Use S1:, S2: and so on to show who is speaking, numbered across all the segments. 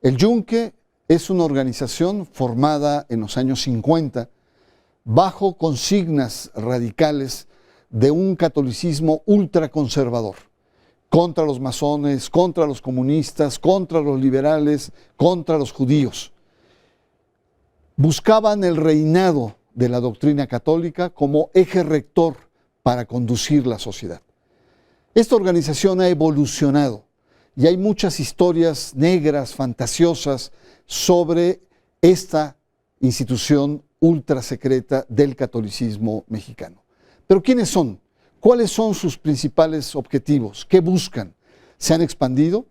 S1: El Yunque es una organización formada en los años 50 bajo consignas radicales de un catolicismo ultraconservador, contra los masones, contra los comunistas, contra los liberales, contra los judíos. Buscaban el reinado de la doctrina católica como eje rector para conducir la sociedad. Esta organización ha evolucionado y hay muchas historias negras, fantasiosas, sobre esta institución ultrasecreta del catolicismo mexicano. Pero ¿quiénes son? ¿Cuáles son sus principales objetivos? ¿Qué buscan? ¿Se han expandido?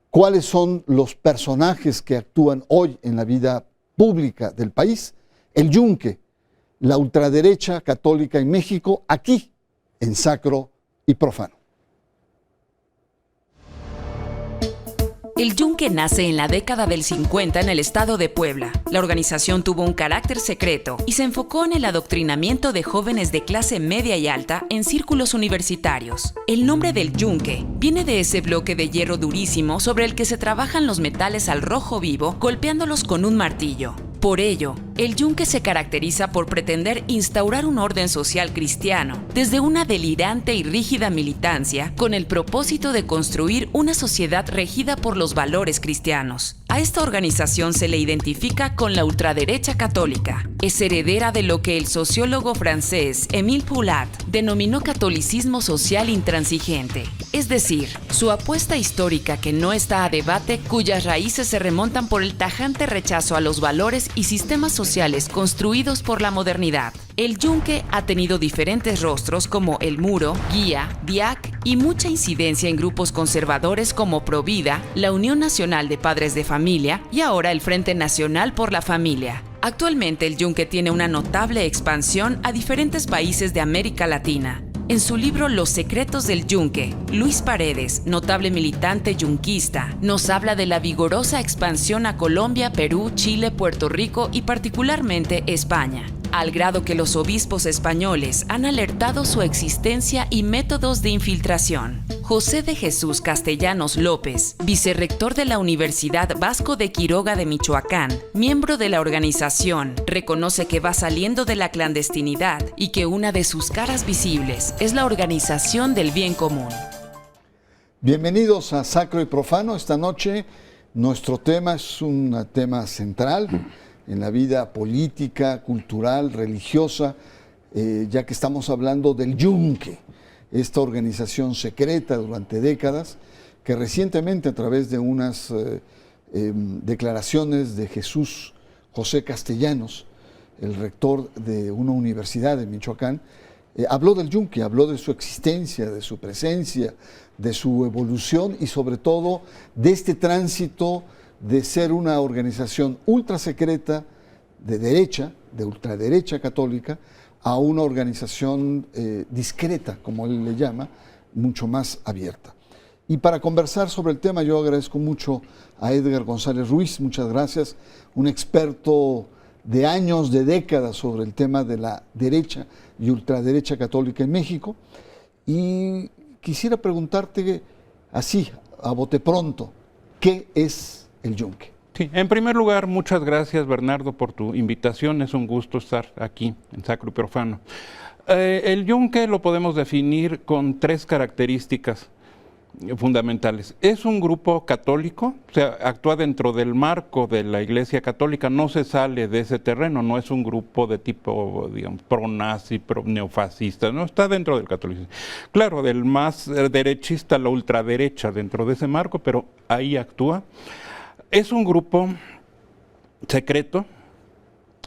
S1: ¿Cuáles son los personajes que actúan hoy en la vida pública del país? El Yunque, la ultraderecha católica en México, aquí, en Sacro y Profano.
S2: El Yunque nace en la década del 50 en el estado de Puebla. La organización tuvo un carácter secreto y se enfocó en el adoctrinamiento de jóvenes de clase media y alta en círculos universitarios. El nombre del Yunque viene de ese bloque de hierro durísimo sobre el que se trabajan los metales al rojo vivo, golpeándolos con un martillo. Por ello, el Yunque se caracteriza por pretender instaurar un orden social cristiano desde una delirante y rígida militancia con el propósito de construir una sociedad regida por los valores cristianos. A esta organización se le identifica con la ultraderecha católica. Es heredera de lo que el sociólogo francés Émile Poulat denominó catolicismo social intransigente. Es decir, su apuesta histórica que no está a debate, cuyas raíces se remontan por el tajante rechazo a los valores y sistemas sociales construidos por la modernidad. El Yunque ha tenido diferentes rostros como El Muro, Guía, DIAC y mucha incidencia en grupos conservadores como Provida, la Unión Nacional de Padres de Familia y ahora el Frente Nacional por la Familia. Actualmente el Yunque tiene una notable expansión a diferentes países de América Latina. En su libro Los secretos del Yunque, Luis Paredes, notable militante yunquista, nos habla de la vigorosa expansión a Colombia, Perú, Chile, Puerto Rico y particularmente España, al grado que los obispos españoles han alertado su existencia y métodos de infiltración. José de Jesús Castellanos López, vicerrector de la Universidad Vasco de Quiroga de Michoacán, miembro de la organización, reconoce que va saliendo de la clandestinidad y que una de sus caras visibles es la organización del bien común.
S1: Bienvenidos a Sacro y Profano. Esta noche nuestro tema es un tema central en la vida política, cultural, religiosa, ya que estamos hablando del Yunque, esta organización secreta durante décadas, que recientemente a través de unas declaraciones de Jesús José Castellanos, el rector de una universidad de Michoacán, habló del Yunque, habló de su existencia, de su presencia, de su evolución y sobre todo de este tránsito de ser una organización ultrasecreta de derecha, de ultraderecha católica, a una organización discreta, como él le llama, mucho más abierta. Y para conversar sobre el tema, yo agradezco mucho a Edgar González Ruiz, muchas gracias, un experto de años, de décadas sobre el tema de la derecha y ultraderecha católica en México. Y quisiera preguntarte así, a bote pronto, ¿qué es el Yunque?
S3: Sí, en primer lugar, muchas gracias, Bernardo, por tu invitación. Es un gusto estar aquí en Sacro y Profano. El Yunque lo podemos definir con tres características fundamentales. Es un grupo católico, o sea, actúa dentro del marco de la Iglesia Católica, no se sale de ese terreno, no es un grupo de tipo, digamos, pro-nazi, pro-neofascista, no, está dentro del catolicismo. Claro, del más derechista a la ultraderecha dentro de ese marco, pero ahí actúa. Es un grupo secreto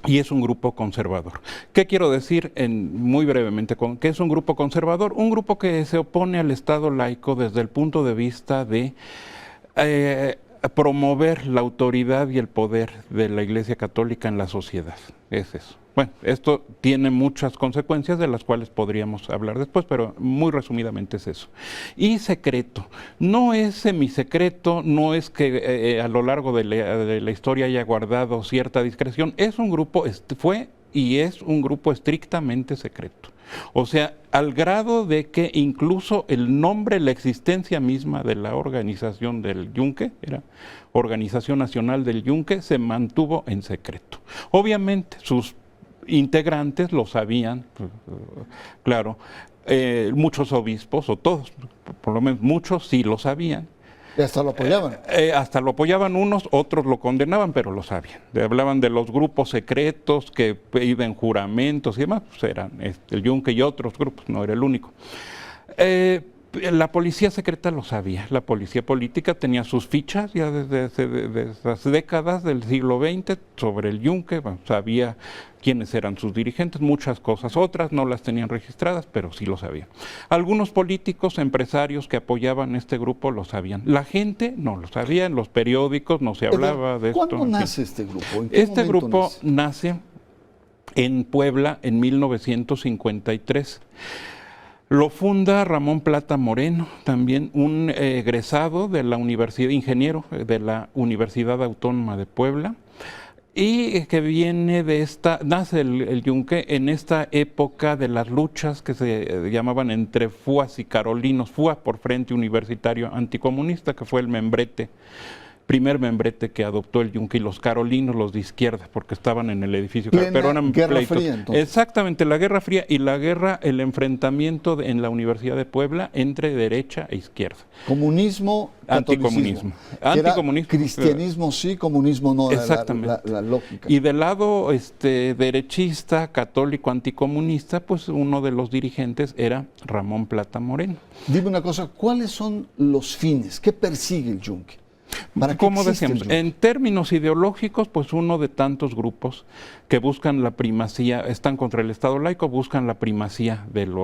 S3: y es un grupo conservador. ¿Qué quiero decir muy brevemente con qué es un grupo conservador? Un grupo que se opone al Estado laico desde el punto de vista de promover la autoridad y el poder de la Iglesia Católica en la sociedad. Es eso. Bueno, esto tiene muchas consecuencias de las cuales podríamos hablar después, pero muy resumidamente es eso. Y secreto, no es semisecreto, no es que a lo largo de la historia haya guardado cierta discreción, es un grupo, fue y es un grupo estrictamente secreto. O sea, al grado de que incluso el nombre, la existencia misma de la organización del Yunque, era Organización Nacional del Yunque, se mantuvo en secreto. Obviamente sus integrantes lo sabían, claro, muchos obispos, o todos, por lo menos muchos sí lo sabían.
S1: Y hasta lo apoyaban.
S3: Hasta lo apoyaban unos, otros lo condenaban, pero lo sabían. Hablaban de los grupos secretos que iban juramentos y demás, pues eran el Yunque y otros grupos, no era el único. La policía secreta lo sabía, la policía política tenía sus fichas ya desde esas décadas del siglo XX sobre el Yunque, bueno, sabía quiénes eran sus dirigentes, muchas cosas, otras no las tenían registradas, pero sí lo sabían. Algunos políticos, empresarios que apoyaban este grupo lo sabían, la gente no lo sabía, en los periódicos no se hablaba de esto.
S1: ¿Cuándo nace este grupo? ¿En qué
S3: este
S1: momento
S3: grupo nace en Puebla en 1953. Lo funda Ramón Plata Moreno, también un egresado de la Universidad, ingeniero de la Universidad Autónoma de Puebla, y que viene de nace el Yunque en esta época de las luchas que se llamaban entre FUAs y carolinos, FUA por Frente Universitario Anticomunista, que fue el primer membrete que adoptó el Yunque, y los carolinos, los de izquierda, porque estaban en el edificio.
S1: Pero eran Guerra Fría, entonces.
S3: Exactamente, la Guerra Fría y el enfrentamiento en la Universidad de Puebla entre derecha e izquierda.
S1: Comunismo,
S3: anticomunismo.
S1: Anticomunismo. Cristianismo sí, comunismo no.
S3: Exactamente.
S1: La lógica.
S3: Y del lado derechista, católico, anticomunista, pues uno de los dirigentes era Ramón Plata Moreno.
S1: Dime una cosa, ¿cuáles son los fines? ¿Qué persigue el Yunque?
S3: Como decíamos, en términos ideológicos, pues uno de tantos grupos que buscan la primacía, están contra el Estado laico, buscan la primacía del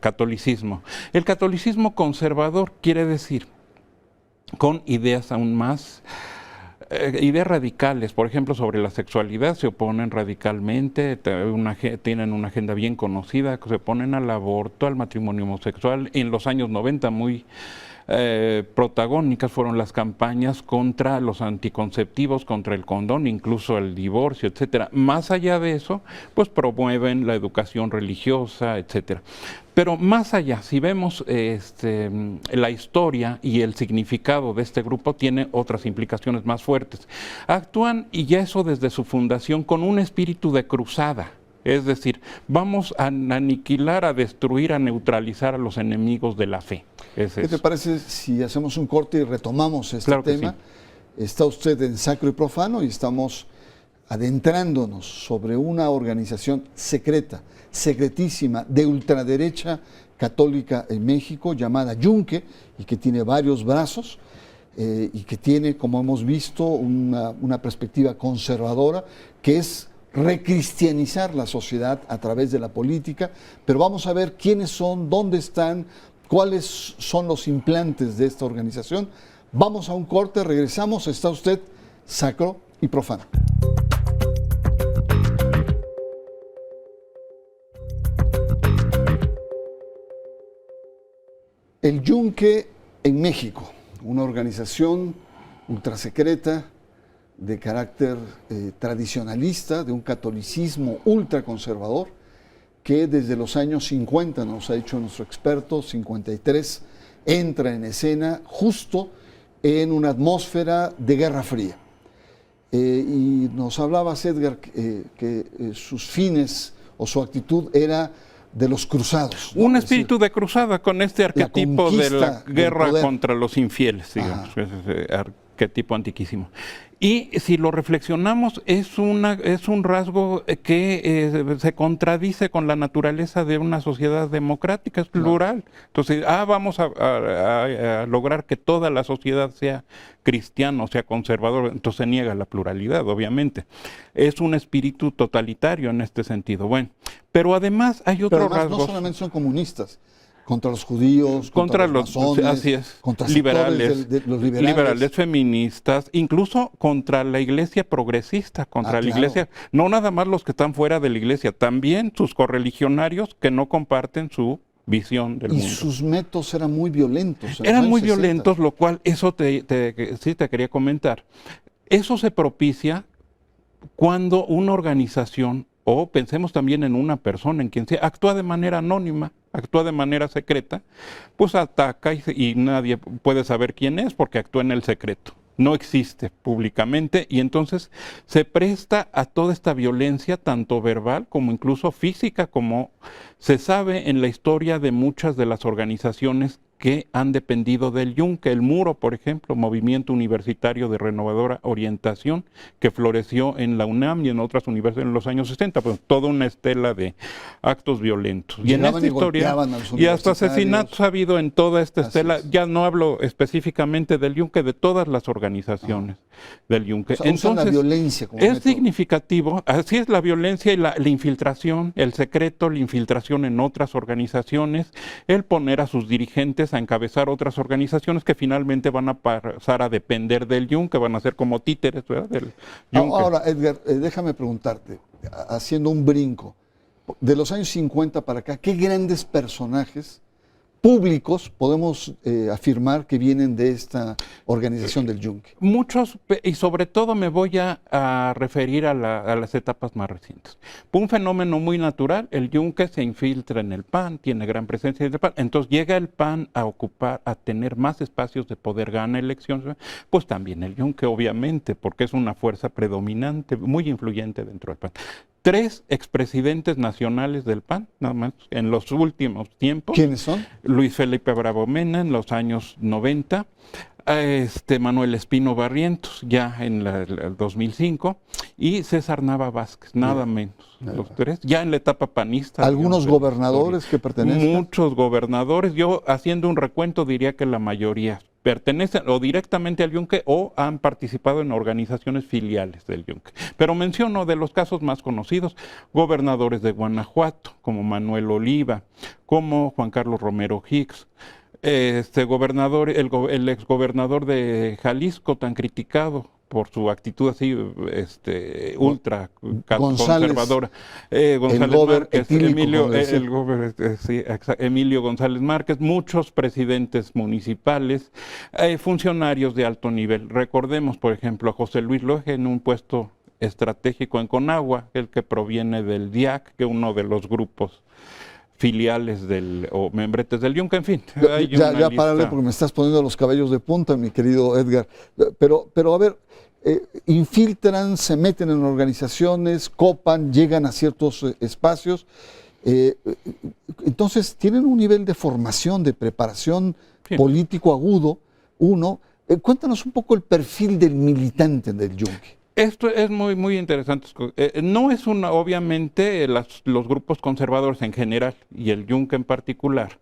S3: catolicismo. El catolicismo conservador quiere decir, con ideas aún más, ideas radicales, por ejemplo, sobre la sexualidad, se oponen radicalmente, tienen una agenda bien conocida, se oponen al aborto, al matrimonio homosexual. En los años 90 muy protagónicas fueron las campañas contra los anticonceptivos, contra el condón, incluso el divorcio, etcétera. Más allá de eso, pues promueven la educación religiosa, etcétera. Pero más allá, si vemos la historia y el significado de este grupo, tiene otras implicaciones más fuertes. Actúan, y ya eso desde su fundación, con un espíritu de cruzada. Es decir, vamos a aniquilar, a destruir, a neutralizar a los enemigos de la fe.
S1: ¿Qué te parece si hacemos un corte y retomamos este tema? Sí. Está usted en Sacro y Profano y estamos adentrándonos sobre una organización secreta, secretísima, de ultraderecha católica en México, llamada Yunque, y que tiene varios brazos, y que tiene, como hemos visto, una perspectiva conservadora, que es recristianizar la sociedad a través de la política. Pero vamos a ver quiénes son, dónde están, cuáles son los implantes de esta organización. Vamos a un corte, regresamos. Está usted Sacro y Profano. El Yunque en México, una organización ultrasecreta de carácter tradicionalista, de un catolicismo ultraconservador, que desde los años 50, nos ha dicho nuestro experto, 53, entra en escena justo en una atmósfera de Guerra Fría. Y nos hablabas, Edgar, que sus fines o su actitud era de los cruzados, ¿no?
S3: Un espíritu de cruzada con este arquetipo de la guerra contra los infieles, digamos, ese arquetipo antiquísimo. Y si lo reflexionamos, es un rasgo que se contradice con la naturaleza de una sociedad democrática, es plural. Entonces, vamos a lograr que toda la sociedad sea cristiana, sea conservadora, entonces se niega la pluralidad, obviamente. Es un espíritu totalitario en este sentido. Bueno, pero además hay otro rasgo.
S1: No solamente son comunistas. Contra los judíos, contra los masones,
S3: así es,
S1: contra
S3: liberales,
S1: los liberales,
S3: feministas, incluso contra la iglesia progresista, contra la iglesia, no nada más los que están fuera de la iglesia, también sus correligionarios que no comparten su visión del mundo.
S1: Y sus métodos eran muy violentos.
S3: Eran muy violentos, lo cual, eso sí te quería comentar. Eso se propicia cuando una organización o pensemos también en una persona en quien actúa de manera anónima, actúa de manera secreta, pues ataca y nadie puede saber quién es porque actúa en el secreto. No existe públicamente y entonces se presta a toda esta violencia, tanto verbal como incluso física, como se sabe en la historia de muchas de las organizaciones que han dependido del Yunque. El Muro, por ejemplo, Movimiento Universitario de Renovadora Orientación, que floreció en la UNAM y en otras universidades en los años 60, pues toda una estela de actos violentos. Y en esta historia, y hasta asesinatos ha habido en toda esta estela, ya no hablo específicamente del Yunque, de todas las organizaciones del Yunque.
S1: O sea, entonces, la violencia como
S3: es
S1: método.
S3: Significativo, así es la violencia y la infiltración, el secreto, la infiltración en otras organizaciones, el poner a sus dirigentes a encabezar otras organizaciones que finalmente van a pasar a depender del Yunque, van a ser como títeres, ¿verdad? Del Yunque.
S1: Ahora, Edgar, déjame preguntarte, haciendo un brinco, de los años 50 para acá, ¿qué grandes personajes públicos podemos afirmar que vienen de esta organización del Yunque?
S3: Muchos, y sobre todo me voy a referir a las etapas más recientes. Un fenómeno muy natural, el Yunque se infiltra en el PAN, tiene gran presencia en el PAN, entonces llega el PAN a tener más espacios de poder, gana elecciones, pues también el Yunque, obviamente, porque es una fuerza predominante, muy influyente dentro del PAN. 3 expresidentes nacionales del PAN, nada más, en los últimos tiempos.
S1: ¿Quiénes son?
S3: Luis Felipe Bravo Mena en los años 90, Manuel Espino Barrientos ya en el 2005 y César Nava Vázquez, nada menos. Los 3, ya en la etapa panista.
S1: ¿Algunos gobernadores que pertenecen?
S3: Muchos gobernadores. Yo haciendo un recuento diría que la mayoría pertenecen o directamente al Yunque o han participado en organizaciones filiales del Yunque. Pero menciono de los casos más conocidos, gobernadores de Guanajuato, como Manuel Oliva, como Juan Carlos Romero Hicks, gobernador, el exgobernador de Jalisco, tan criticado por su actitud así ultra conservadora, González Márquez, Emilio González Márquez, muchos presidentes municipales, funcionarios de alto nivel. Recordemos, por ejemplo, a José Luis Loje en un puesto estratégico en Conagua, el que proviene del DIAC, que es uno de los grupos filiales o membretes del Yunque, en fin.
S1: Ya párale porque me estás poniendo los cabellos de punta, mi querido Edgar. Pero a ver, infiltran, se meten en organizaciones, copan, llegan a ciertos espacios. Entonces, tienen un nivel de formación, de preparación político agudo. Cuéntanos un poco el perfil del militante del Yunque.
S3: Esto es muy, muy interesante. No es obviamente, los grupos conservadores en general y el Yunque en particular,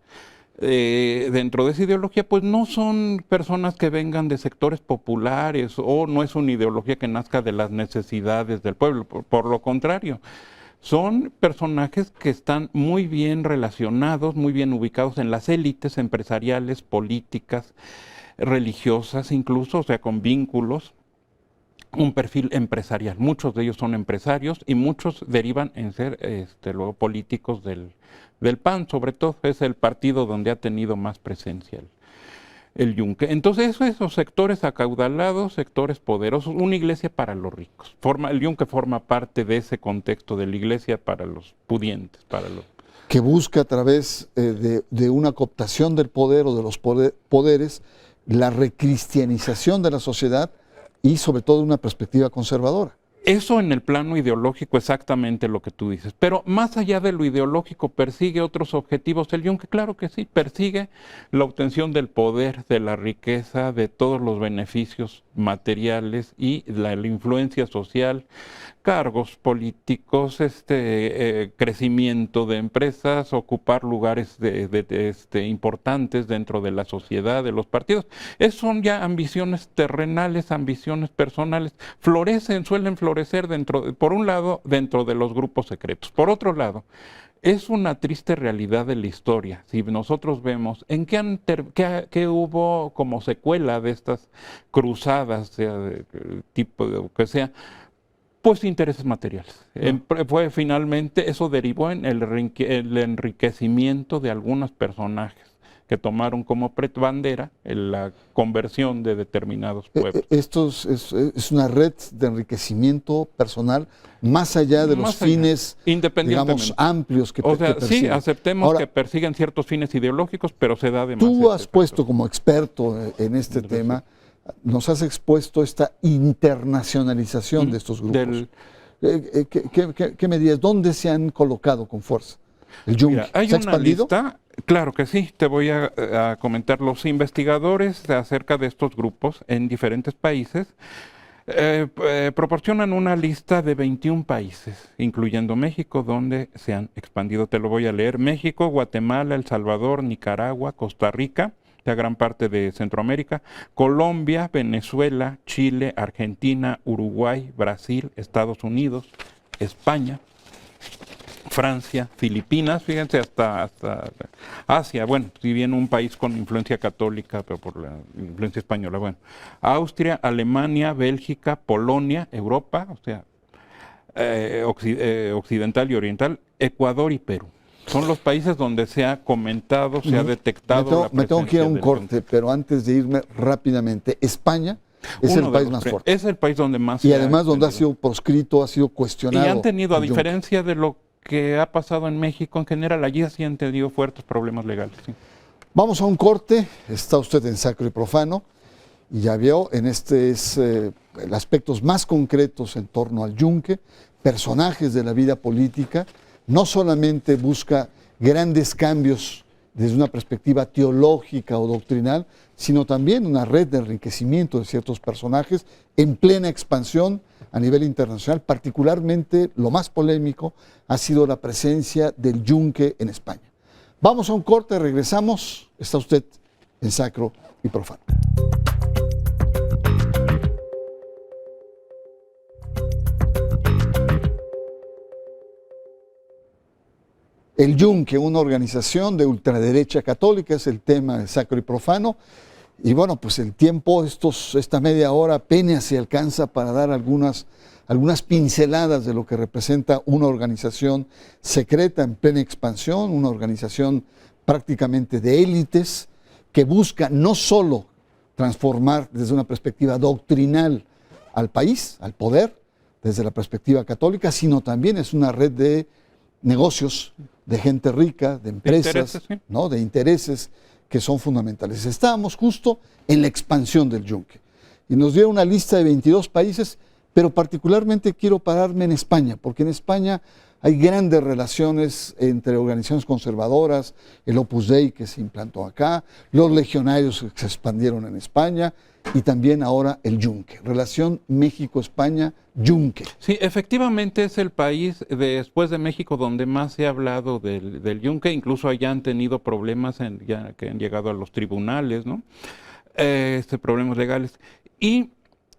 S3: dentro de esa ideología, pues no son personas que vengan de sectores populares o no es una ideología que nazca de las necesidades del pueblo. Por lo contrario, son personajes que están muy bien relacionados, muy bien ubicados en las élites empresariales, políticas, religiosas incluso, o sea, con vínculos. Un perfil empresarial. Muchos de ellos son empresarios y muchos derivan en ser luego políticos del PAN, sobre todo. Es el partido donde ha tenido más presencia el Yunque. Entonces, esos sectores acaudalados, sectores poderosos, una iglesia para los ricos. El Yunque forma parte de ese contexto de la iglesia para los pudientes, para los...
S1: Que busca a través de una cooptación del poder o de los poderes la recristianización de la sociedad y sobre todo una perspectiva conservadora.
S3: Eso en el plano ideológico, exactamente lo que tú dices. Pero más allá de lo ideológico, ¿persigue otros objetivos el Yunque? Claro que sí, persigue la obtención del poder, de la riqueza, de todos los beneficios materiales y la influencia social, cargos políticos, crecimiento de empresas, ocupar lugares importantes dentro de la sociedad, de los partidos. Son ya ambiciones terrenales, ambiciones personales. Suelen florecer por un lado, dentro de los grupos secretos. Por otro lado, es una triste realidad de la historia. Si nosotros vemos en qué hubo como secuela de estas cruzadas, sea de tipo de que sea, pues intereses materiales. Finalmente eso derivó en el enriquecimiento de algunos personajes que tomaron como bandera la conversión de determinados pueblos.
S1: Esto es una red de enriquecimiento personal más allá de los fines, digamos, amplios que persiguen.
S3: Sí, aceptemos ahora, que persiguen ciertos fines ideológicos, pero se da de más.
S1: Tú has puesto como experto en este tema, nos has expuesto esta internacionalización de estos grupos. ¿Qué medidas? ¿Dónde se han colocado con fuerza? ¿El Yunque
S3: hay
S1: se ha
S3: una
S1: expandido?
S3: Lista, claro que sí, te voy a comentar. Los investigadores acerca de estos grupos en diferentes países proporcionan una lista de 21 países, incluyendo México, donde se han expandido. Te lo voy a leer: México, Guatemala, El Salvador, Nicaragua, Costa Rica, la gran parte de Centroamérica, Colombia, Venezuela, Chile, Argentina, Uruguay, Brasil, Estados Unidos, España, Francia, Filipinas, fíjense, hasta Asia, bueno, si bien un país con influencia católica, pero por la influencia española, bueno, Austria, Alemania, Bélgica, Polonia, Europa, o sea, occidental y oriental, Ecuador y Perú. Son los países donde se ha comentado, se ha detectado.
S1: Me tengo que ir a un corte, pero antes de irme rápidamente, España es el país más fuerte.
S3: Es el país donde más.
S1: Y además donde ha sido proscrito, ha sido cuestionado.
S3: Y han tenido, a diferencia de lo que ha pasado en México en general, allí sí han tenido fuertes problemas legales. Sí.
S1: Vamos a un corte, está usted en Sacro y Profano, y ya vio, en este es aspectos más concretos en torno al Yunque, personajes de la vida política. No solamente busca grandes cambios desde una perspectiva teológica o doctrinal, sino también una red de enriquecimiento de ciertos personajes en plena expansión a nivel internacional. Particularmente lo más polémico ha sido la presencia del Yunque en España. Vamos a un corte, regresamos. Está usted en Sacro y Profano. El Yunque, una organización de ultraderecha católica, es el tema de Sacro y Profano. Y bueno, pues el tiempo, esta media hora, apenas se alcanza para dar algunas pinceladas de lo que representa una organización secreta en plena expansión, una organización prácticamente de élites que busca no solo transformar desde una perspectiva doctrinal al país, al poder, desde la perspectiva católica, sino también es una red de negocios, de gente rica, de empresas, ¿no? De intereses que son fundamentales. Estábamos justo en la expansión del Yunque y nos dieron una lista de 22 países, pero particularmente quiero pararme en España, porque en España hay grandes relaciones entre organizaciones conservadoras, el Opus Dei que se implantó acá, los legionarios que se expandieron en España y también ahora el Yunque. Relación México-España-Yunque.
S3: Sí, efectivamente es el país después de México donde más se ha hablado del Yunque, incluso allá han tenido problemas ya que han llegado a los tribunales, ¿no? Problemas legales. Y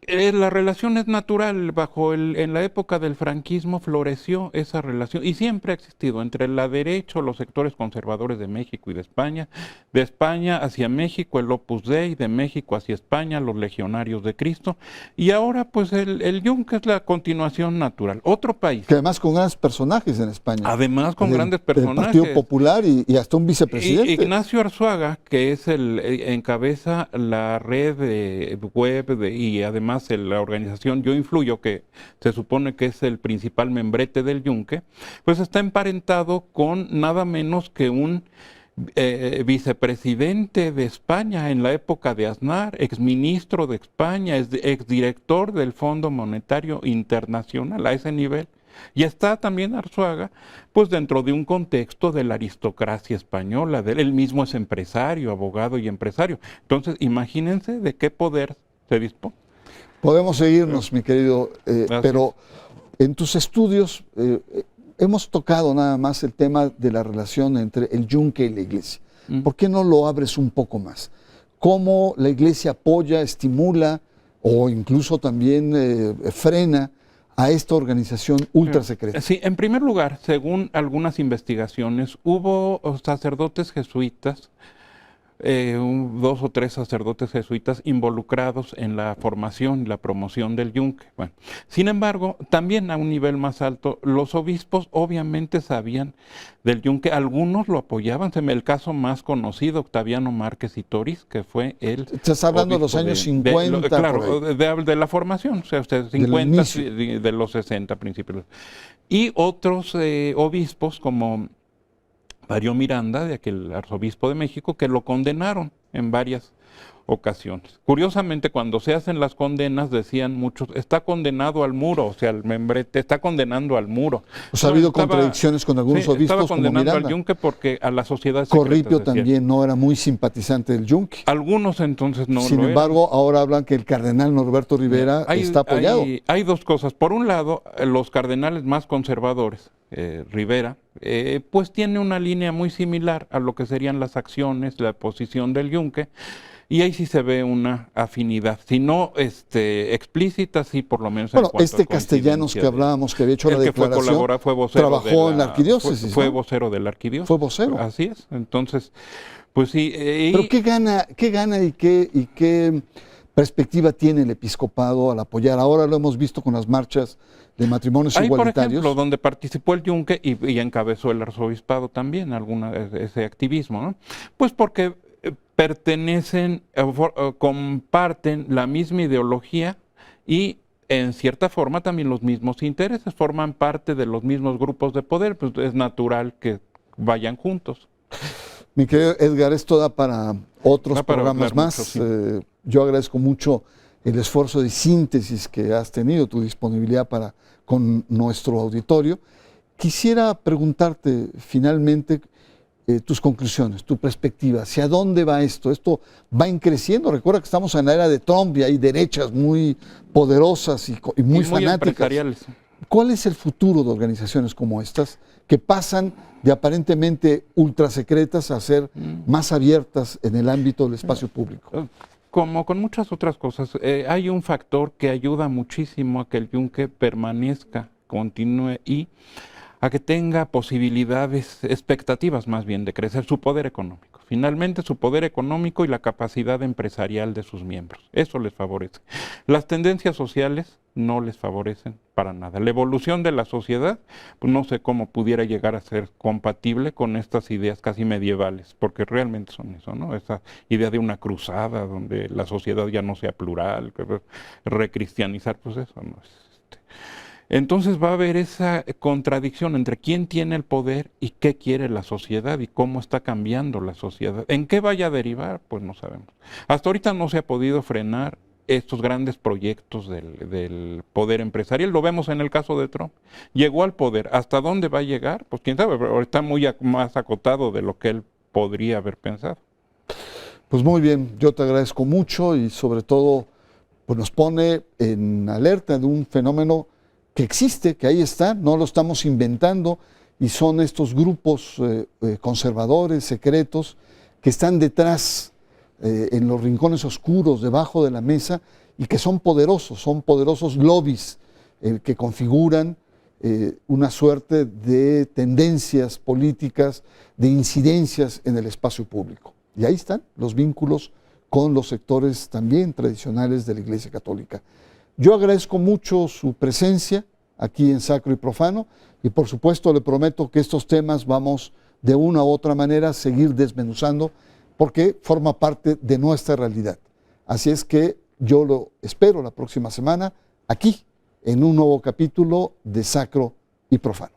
S3: la relación es natural, en la época del franquismo floreció esa relación y siempre ha existido entre la derecha, los sectores conservadores de México y de España hacia México, el Opus Dei, de México hacia España, los legionarios de Cristo, y ahora pues el Yunque es la continuación natural. Otro país.
S1: Que además con grandes personajes en España.
S3: Además con grandes personajes.
S1: El Partido Popular y hasta un vicepresidente.
S3: Ignacio Arzuaga, que es encabeza la red web y además la organización Yo Influyo, que se supone que es el principal membrete del Yunque, pues está emparentado con nada menos que un vicepresidente de España en la época de Aznar, exministro de España, exdirector del Fondo Monetario Internacional a ese nivel. Y está también Arzuaga, pues dentro de un contexto de la aristocracia española, él mismo es empresario, abogado y empresario. Entonces, imagínense de qué poder se dispone.
S1: Podemos seguirnos, mi querido, pero en tus estudios hemos tocado nada más el tema de la relación entre el Yunque y la Iglesia. ¿Por qué no lo abres un poco más? ¿Cómo la Iglesia apoya, estimula o incluso también frena a esta organización ultra secreta?
S3: Sí, en primer lugar, según algunas investigaciones, hubo sacerdotes jesuitas 2 o 3 sacerdotes jesuitas involucrados en la formación y la promoción del yunque. Bueno, sin embargo, también a un nivel más alto, los obispos obviamente sabían del yunque, algunos lo apoyaban. El caso más conocido, Octaviano Márquez y Toriz, que fue el...
S1: Estás hablando de los años 50.
S3: Claro, de la formación, o sea, 50, de los 60 principios. Y otros obispos como Mario Miranda, de aquel arzobispo de México, que lo condenaron en varias ocasiones. Curiosamente, cuando se hacen las condenas, decían muchos, está condenado al muro, o sea, el membrete está condenando al muro.
S1: O sea, ha habido contradicciones con algunos obispos,
S3: estaba condenando
S1: como Miranda.
S3: al yunque porque a la sociedad
S1: Corripio también no era muy simpatizante del yunque.
S3: Algunos entonces no
S1: Sin
S3: lo
S1: embargo, ahora hablan que el cardenal Norberto Rivera está apoyado.
S3: Hay dos cosas. Por un lado, los cardenales más conservadores, Rivera, pues tiene una línea muy similar a lo que serían las acciones, la posición del yunque, y ahí sí se ve una afinidad, si no explícita, sí por lo menos.
S1: Bueno, Castellanos que hablábamos, que había hecho la declaración,
S3: fue vocero,
S1: trabajó en la arquidiócesis.
S3: Fue vocero de la arquidiócesis.
S1: Fue vocero.
S3: Así es, entonces, pues sí.
S1: Pero ¿qué gana y qué perspectiva tiene el episcopado al apoyar? Ahora lo hemos visto con las marchas de matrimonios igualitarios.
S3: Por ejemplo, donde participó el yunque y encabezó el arzobispado también, ese activismo, ¿no? Pues porque pertenecen, comparten la misma ideología y en cierta forma también los mismos intereses, forman parte de los mismos grupos de poder, pues es natural que vayan juntos.
S1: Mi querido Edgar, esto da para otros programas más.
S3: Mucho, sí.
S1: Yo agradezco mucho el esfuerzo de síntesis que has tenido, tu disponibilidad con nuestro auditorio. Quisiera preguntarte finalmente tus conclusiones, tu perspectiva, ¿hacia dónde va esto? ¿Esto va creciendo? Recuerda que estamos en la era de Trump y hay derechas muy poderosas y muy fanáticas.
S3: Empresariales.
S1: ¿Cuál es el futuro de organizaciones como estas que pasan de aparentemente ultrasecretas a ser más abiertas en el ámbito del espacio público?
S3: Como con muchas otras cosas, hay un factor que ayuda muchísimo a que el yunque permanezca, continúe y a que tenga posibilidades, expectativas más bien de crecer, su poder económico. Finalmente, su poder económico y la capacidad empresarial de sus miembros. Eso les favorece. Las tendencias sociales no les favorecen para nada. La evolución de la sociedad, pues no sé cómo pudiera llegar a ser compatible con estas ideas casi medievales, porque realmente son eso, ¿no? Esa idea de una cruzada donde la sociedad ya no sea plural, recristianizar, pues eso no es. Entonces va a haber esa contradicción entre quién tiene el poder y qué quiere la sociedad y cómo está cambiando la sociedad. ¿En qué vaya a derivar? Pues no sabemos. Hasta ahorita no se ha podido frenar estos grandes proyectos del poder empresarial. Lo vemos en el caso de Trump. Llegó al poder. ¿Hasta dónde va a llegar? Pues quién sabe, pero está muy más acotado de lo que él podría haber pensado.
S1: Pues muy bien, yo te agradezco mucho y sobre todo pues nos pone en alerta de un fenómeno que existe, que ahí está, no lo estamos inventando, y son estos grupos conservadores, secretos, que están detrás, en los rincones oscuros, debajo de la mesa, y que son poderosos lobbies que configuran una suerte de tendencias políticas, de incidencias en el espacio público. Y ahí están los vínculos con los sectores también tradicionales de la Iglesia Católica. Yo agradezco mucho su presencia aquí en Sacro y Profano y por supuesto le prometo que estos temas vamos de una u otra manera a seguir desmenuzando porque forma parte de nuestra realidad. Así es que yo lo espero la próxima semana aquí en un nuevo capítulo de Sacro y Profano.